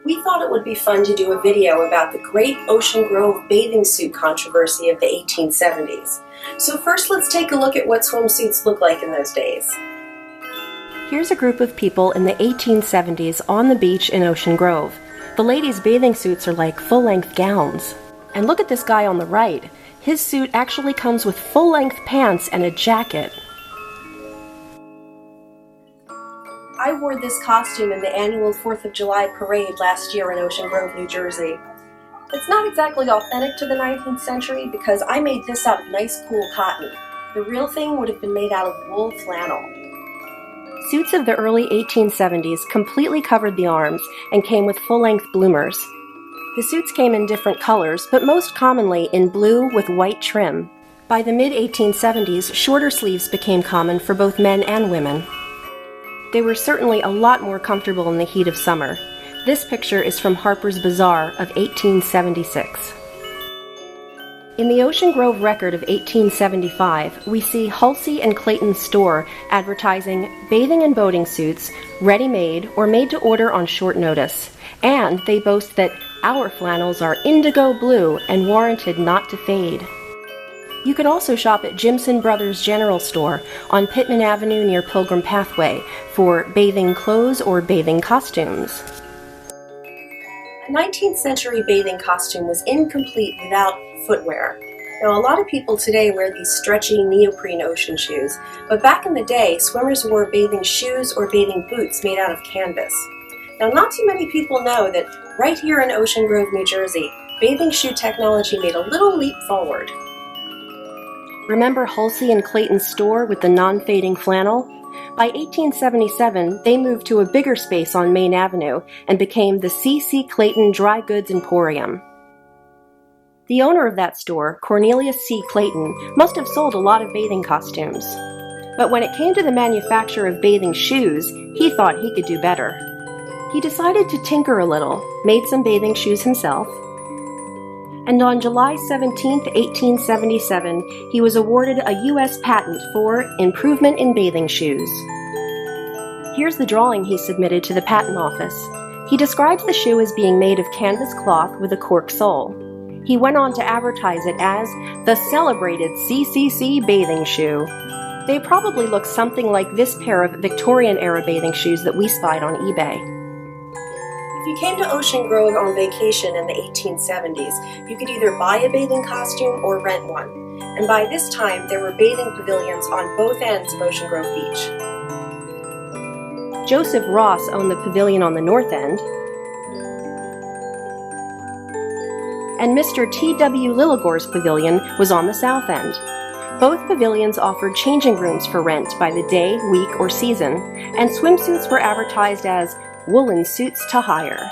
We thought it would be fun to do a video about the great Ocean Grove bathing suit controversy of the 1870s. So first let's take a look at what swimsuits looked like in those days. Here's a group of people in the 1870s on the beach in Ocean Grove. The ladies' bathing suits are like full-length gowns. And look at this guy on the right. His suit actually comes with full-length pants and a jacket. I wore this costume in the annual 4th of July parade last year in Ocean Grove, New Jersey. It's not exactly authentic to the 19th century because I made this out of nice cool cotton. The real thing would have been made out of wool flannel. Suits of the early 1870s completely covered the arms and came with full-length bloomers. The suits came in different colors, but most commonly in blue with white trim. By the mid-1870s, shorter sleeves became common for both men and women. They were certainly a lot more comfortable in the heat of summer. This picture is from Harper's Bazaar of 1876. In the Ocean Grove record of 1875, we see Halsey and Clayton's store advertising bathing and boating suits, ready-made or made to order on short notice. And they boast that our flannels are indigo blue and warranted not to fade. You could also shop at Jimson Brothers General Store on Pittman Avenue near Pilgrim Pathway for bathing clothes or bathing costumes. A 19th century bathing costume was incomplete without footwear. Now, a lot of people today wear these stretchy neoprene ocean shoes, but back in the day, swimmers wore bathing shoes or bathing boots made out of canvas. Now, not too many people know that right here in Ocean Grove, New Jersey, bathing shoe technology made a little leap forward. Remember Halsey and Clayton's store with the non-fading flannel? By 1877, they moved to a bigger space on Main Avenue and became the C.C. Clayton Dry Goods Emporium. The owner of that store, Cornelius C. Clayton, must have sold a lot of bathing costumes. But when it came to the manufacture of bathing shoes, he thought he could do better. He decided to tinker a little, made some bathing shoes himself, and on July 17, 1877, he was awarded a U.S. patent for improvement in bathing shoes. Here's the drawing he submitted to the patent office. He describes the shoe as being made of canvas cloth with a cork sole. He went on to advertise it as the celebrated CCC bathing shoe. They probably look something like this pair of Victorian-era bathing shoes that we spied on eBay. If you came to Ocean Grove on vacation in the 1870s, you could either buy a bathing costume or rent one. And by this time, there were bathing pavilions on both ends of Ocean Grove Beach. Joseph Ross owned the pavilion on the north end, and Mr. T.W. Lilligore's pavilion was on the south end. Both pavilions offered changing rooms for rent by the day, week, or season, and swimsuits were advertised as woolen suits to hire.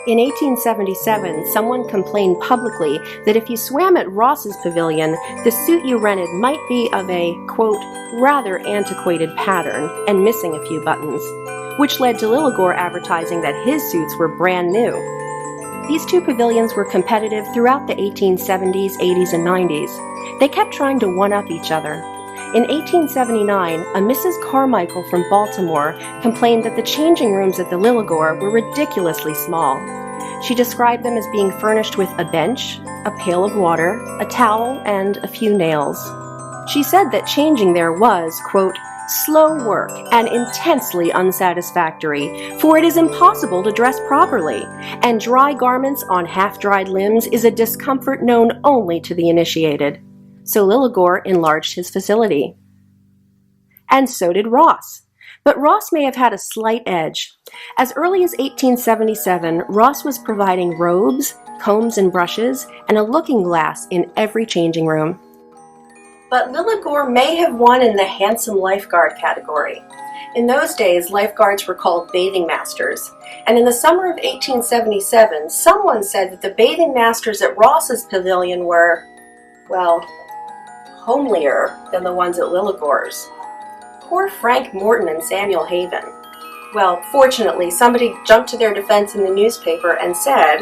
In 1877, someone complained publicly that if you swam at Ross's pavilion, the suit you rented might be of a, quote, rather antiquated pattern and missing a few buttons, which led to Lilligore advertising that his suits were brand new. These two pavilions were competitive throughout the 1870s, 80s, and 90s. They kept trying to one-up each other. In 1879, a Mrs. Carmichael from Baltimore complained that the changing rooms at the Lilligore were ridiculously small. She described them as being furnished with a bench, a pail of water, a towel, and a few nails. She said that changing there was, quote, slow work and intensely unsatisfactory, for it is impossible to dress properly, and dry garments on half-dried limbs is a discomfort known only to the initiated. So Lilligore enlarged his facility. And so did Ross. But Ross may have had a slight edge. As early as 1877, Ross was providing robes, combs and brushes, and a looking glass in every changing room. But Lilligore may have won in the handsome lifeguard category. In those days, lifeguards were called bathing masters. And in the summer of 1877, someone said that the bathing masters at Ross's pavilion were, well, homelier than the ones at Lilligore's. Poor Frank Morton and Samuel Haven. Well, fortunately, somebody jumped to their defense in the newspaper and said,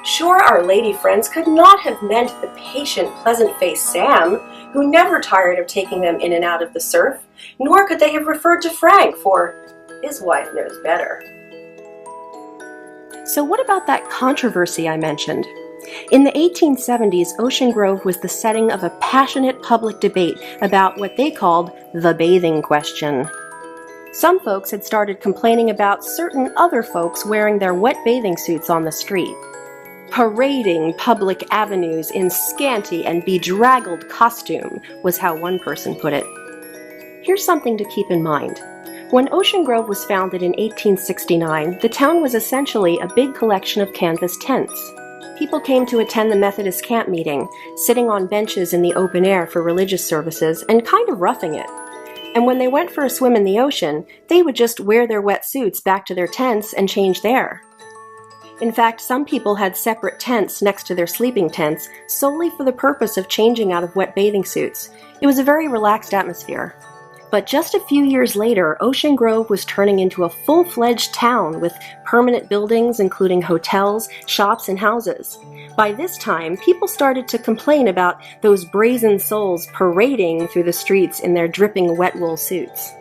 sure, our lady friends could not have meant the patient, pleasant-faced Sam, who never tired of taking them in and out of the surf, nor could they have referred to Frank, for his wife knows better. So what about that controversy I mentioned? In the 1870s, Ocean Grove was the setting of a passionate public debate about what they called the bathing question. Some folks had started complaining about certain other folks wearing their wet bathing suits on the street. Parading public avenues in scanty and bedraggled costume was how one person put it. Here's something to keep in mind. When Ocean Grove was founded in 1869, the town was essentially a big collection of canvas tents. People came to attend the Methodist camp meeting, sitting on benches in the open air for religious services and kind of roughing it. And when they went for a swim in the ocean, they would just wear their wet suits back to their tents and change there. In fact, some people had separate tents next to their sleeping tents solely for the purpose of changing out of wet bathing suits. It was a very relaxed atmosphere. But just a few years later, Ocean Grove was turning into a full-fledged town with permanent buildings including hotels, shops, and houses. By this time, people started to complain about those brazen souls parading through the streets in their dripping wet wool suits.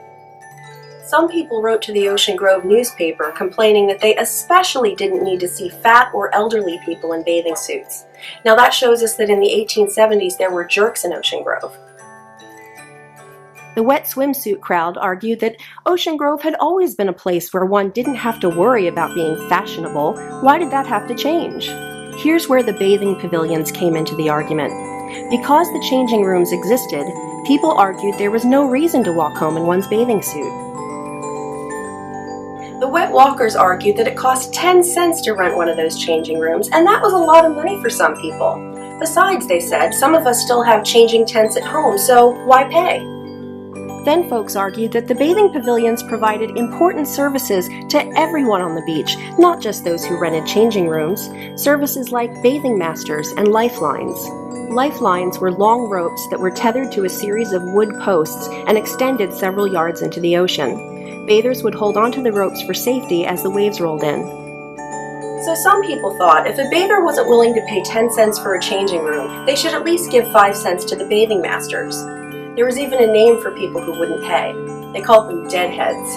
Some people wrote to the Ocean Grove newspaper complaining that they especially didn't need to see fat or elderly people in bathing suits. Now that shows us that in the 1870s there were jerks in Ocean Grove. The wet swimsuit crowd argued that Ocean Grove had always been a place where one didn't have to worry about being fashionable. Why did that have to change? Here's where the bathing pavilions came into the argument. Because the changing rooms existed, people argued there was no reason to walk home in one's bathing suit. The wet walkers argued that it cost 10 cents to rent one of those changing rooms, and that was a lot of money for some people. Besides, they said, some of us still have changing tents at home, so why pay? Then folks argued that the bathing pavilions provided important services to everyone on the beach, not just those who rented changing rooms. Services like bathing masters and lifelines. Lifelines were long ropes that were tethered to a series of wood posts and extended several yards into the ocean. Bathers would hold onto the ropes for safety as the waves rolled in. So some people thought if a bather wasn't willing to pay 10 cents for a changing room, they should at least give 5 cents to the bathing masters. There was even a name for people who wouldn't pay. They called them deadheads.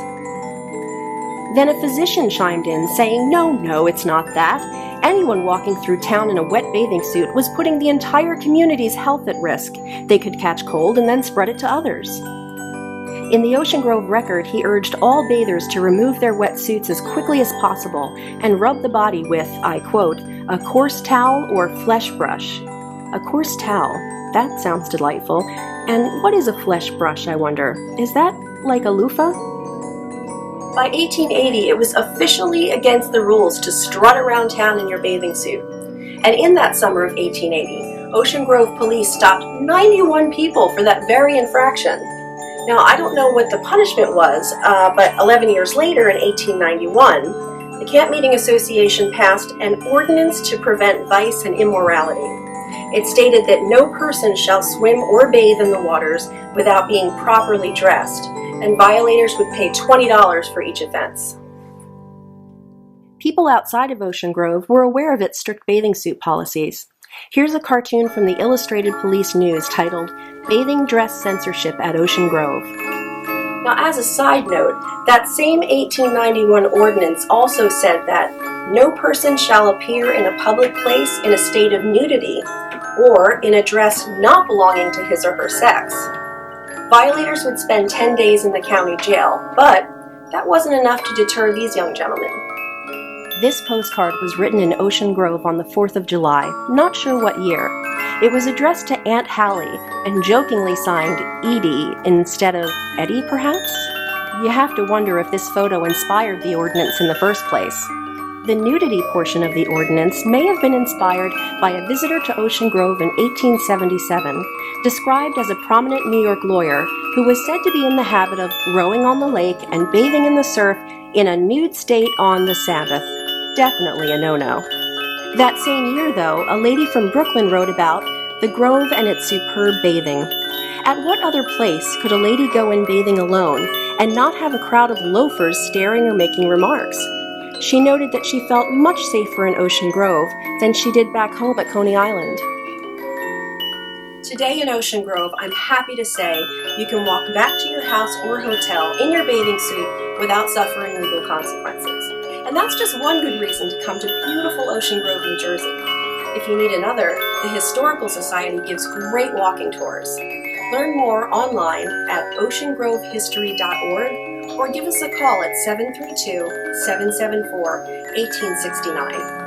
Then a physician chimed in, saying, No, it's not that. Anyone walking through town in a wet bathing suit was putting the entire community's health at risk. They could catch cold and then spread it to others. In the Ocean Grove Record, he urged all bathers to remove their wet suits as quickly as possible and rub the body with, I quote, a coarse towel or flesh brush. A coarse towel. That sounds delightful. And what is a flesh brush, I wonder? Is that like a loofah? By 1880, it was officially against the rules to strut around town in your bathing suit. And in that summer of 1880, Ocean Grove police stopped 91 people for that very infraction. Now, I don't know what the punishment was, but 11 years later, in 1891, the Camp Meeting Association passed an ordinance to prevent vice and immorality. It stated that no person shall swim or bathe in the waters without being properly dressed, and violators would pay $20 for each offense. People outside of Ocean Grove were aware of its strict bathing suit policies. Here's a cartoon from the Illustrated Police News titled, Bathing Dress Censorship at Ocean Grove. Now, as a side note, that same 1891 ordinance also said that no person shall appear in a public place in a state of nudity or in a dress not belonging to his or her sex. Violators would spend 10 days in the county jail, but that wasn't enough to deter these young gentlemen. This postcard was written in Ocean Grove on the 4th of July, not sure what year. It was addressed to Aunt Hallie and jokingly signed Edie instead of Eddie, perhaps? You have to wonder if this photo inspired the ordinance in the first place. The nudity portion of the ordinance may have been inspired by a visitor to Ocean Grove in 1877, described as a prominent New York lawyer who was said to be in the habit of rowing on the lake and bathing in the surf in a nude state on the Sabbath. Definitely a no-no. That same year, though, a lady from Brooklyn wrote about the Grove and its superb bathing. At what other place could a lady go in bathing alone and not have a crowd of loafers staring or making remarks? She noted that she felt much safer in Ocean Grove than she did back home at Coney Island. Today in Ocean Grove, I'm happy to say you can walk back to your house or hotel in your bathing suit without suffering legal consequences. And that's just one good reason to come to beautiful Ocean Grove, New Jersey. If you need another, the Historical Society gives great walking tours. Learn more online at oceangrovehistory.org or give us a call at 732-774-1869.